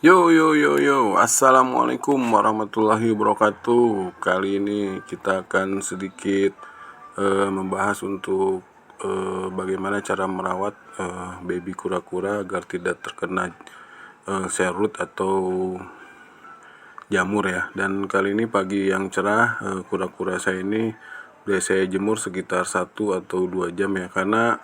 Yo yo yo yo, assalamualaikum warahmatullahi wabarakatuh. Kali ini kita akan sedikit membahas untuk bagaimana cara merawat baby kura-kura agar tidak terkena serut atau jamur ya. Dan kali ini pagi yang cerah, kura-kura saya ini udah saya jemur sekitar 1 atau 2 jam ya, karena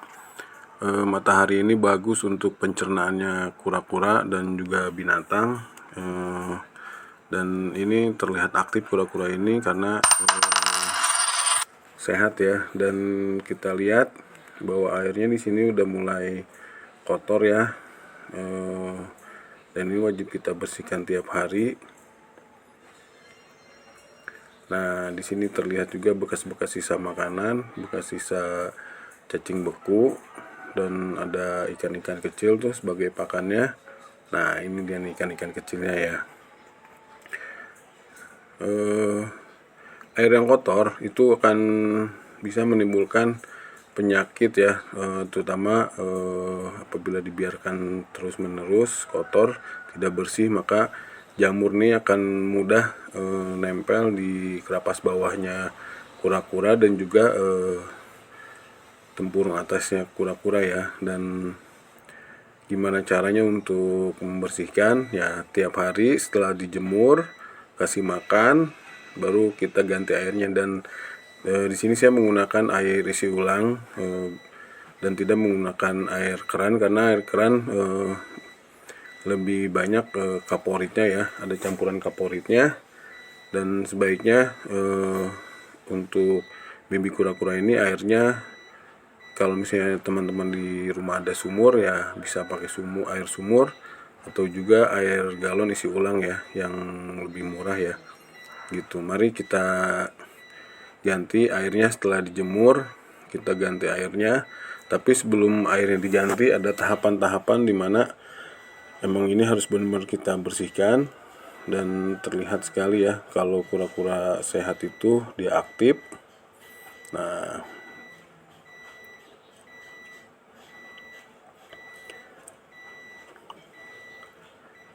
matahari ini bagus untuk pencernaannya kura-kura dan juga binatang. Dan ini terlihat aktif kura-kura ini karena sehat ya. Dan kita lihat bahwa airnya di sini udah mulai kotor ya. Dan ini wajib kita bersihkan tiap hari. Nah, di sini terlihat juga bekas-bekas sisa makanan, bekas sisa cacing beku, dan ada ikan-ikan kecil tuh sebagai pakannya. Nah, ini dia nih ikan-ikan kecilnya ya. Air yang kotor itu akan bisa menimbulkan penyakit ya, terutama apabila dibiarkan terus-menerus kotor, tidak bersih, maka jamur ini akan mudah nempel di kerapas bawahnya kura-kura dan juga tempurung atasnya kura-kura ya. Dan gimana caranya untuk membersihkan ya, tiap hari setelah dijemur kasih makan baru kita ganti airnya. Dan di sini saya menggunakan air isi ulang dan tidak menggunakan air keran, karena air keran lebih banyak kaporitnya ya, ada campuran kaporitnya. Dan sebaiknya untuk baby kura-kura ini airnya, kalau misalnya teman-teman di rumah ada sumur ya bisa pakai air sumur atau juga air galon isi ulang ya, yang lebih murah ya gitu. Mari kita ganti airnya setelah dijemur, kita ganti airnya. Tapi sebelum airnya diganti ada tahapan-tahapan dimana emang ini harus benar-benar kita bersihkan. Dan terlihat sekali ya kalau kura-kura sehat itu dia aktif. Nah,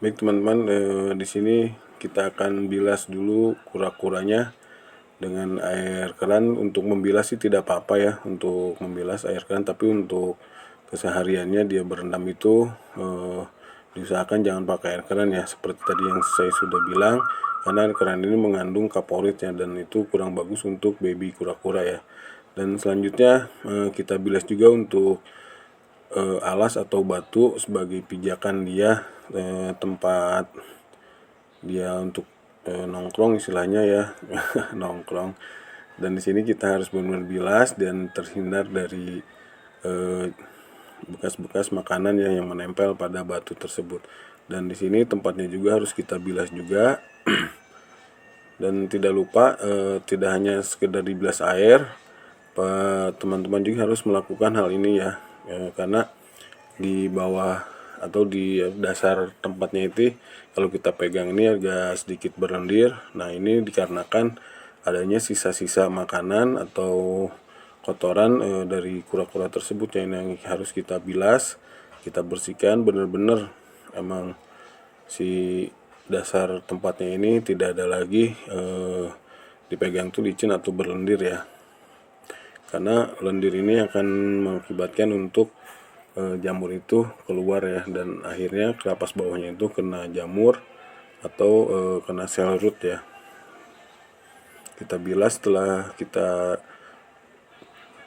baik teman-teman, di sini kita akan bilas dulu kura-kuranya dengan air keran. Untuk membilas sih tidak apa-apa ya, untuk membilas air keran, tapi untuk kesehariannya dia berendam itu diusahakan jangan pakai air keran ya, seperti tadi yang saya sudah bilang, karena air keran ini mengandung kaporitnya dan itu kurang bagus untuk baby kura-kura ya. Dan selanjutnya kita bilas juga untuk alas atau batu sebagai pijakan dia, tempat dia untuk nongkrong istilahnya ya. Nongkrong. Dan di sini kita harus benar-benar bilas dan terhindar dari bekas-bekas makanan yang menempel pada batu tersebut. Dan di sini tempatnya juga harus kita bilas juga. Dan tidak lupa tidak hanya sekedar dibilas air, teman-teman juga harus melakukan hal ini ya, karena di bawah atau di dasar tempatnya itu kalau kita pegang ini agak sedikit berlendir. Nah, ini dikarenakan adanya sisa-sisa makanan atau kotoran dari kura-kura tersebut yang harus kita bilas, kita bersihkan benar-benar. Emang si dasar tempatnya ini tidak ada lagi dipegang tuh licin atau berlendir ya, karena lendir ini akan mengakibatkan untuk jamur itu keluar ya, dan akhirnya kerapas bawahnya itu kena jamur atau kena sel root ya. Kita bilas, setelah kita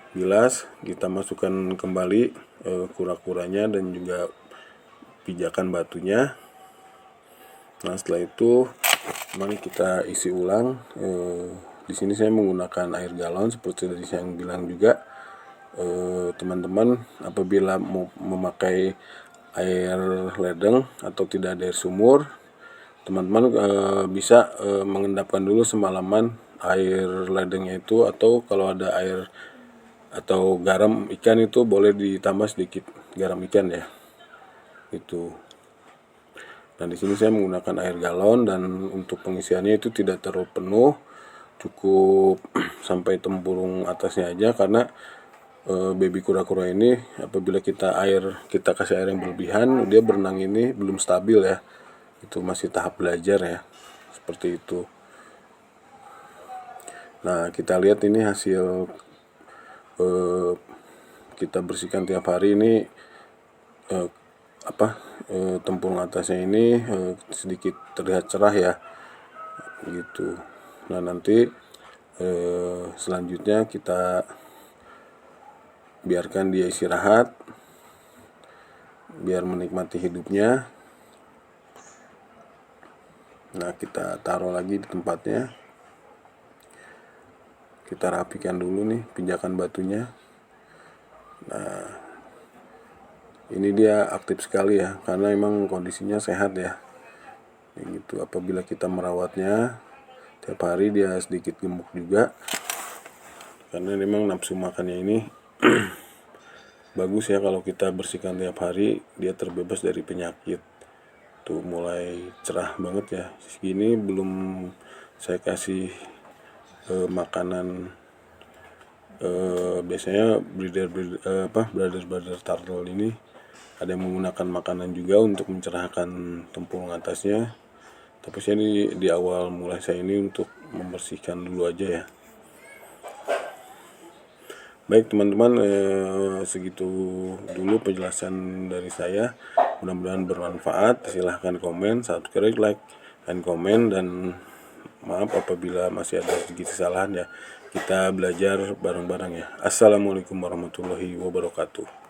bilas kita masukkan kembali kura-kuranya dan juga pijakan batunya. Nah, setelah itu mari kita isi ulang. Di sini saya menggunakan air galon seperti tadi saya bilang juga. Teman-teman apabila mau memakai air ledeng atau tidak ada air sumur, teman-teman bisa mengendapkan dulu semalaman air ledengnya itu, atau kalau ada air atau garam ikan itu boleh ditambah sedikit garam ikan ya itu. Dan di sini saya menggunakan air galon, dan untuk pengisiannya itu tidak terlalu penuh, cukup sampai tempurung atasnya aja, karena baby kura-kura ini apabila kita kasih air yang berlebihan, dia berenang ini belum stabil ya. itu masih tahap belajar ya, seperti itu. Nah, kita lihat ini hasil kita bersihkan tiap hari ini, tempurung atasnya ini sedikit terlihat cerah ya, gitu. Nah, nanti selanjutnya kita biarkan dia istirahat, biar menikmati hidupnya. Nah, kita taruh lagi di tempatnya. Kita rapikan dulu nih pijakan batunya. Nah, ini dia aktif sekali ya, karena emang kondisinya sehat ya. Gitu. Apabila kita merawatnya tiap hari, dia sedikit gemuk juga, karena memang nafsu makannya ini bagus ya. Kalau kita bersihkan tiap hari, dia terbebas dari penyakit. Tuh mulai cerah banget ya. Segini belum saya kasih makanan. Biasanya brother turtle ini ada yang menggunakan makanan juga untuk mencerahkan tempurung atasnya. Tapi saya di awal mulai saya ini untuk membersihkan dulu aja ya. Baik teman-teman, segitu dulu penjelasan dari saya. Mudah-mudahan bermanfaat. Silahkan komen, subscribe, like, dan komen. Dan maaf apabila masih ada sedikit kesalahan ya. Kita belajar bareng-bareng ya. Assalamualaikum warahmatullahi wabarakatuh.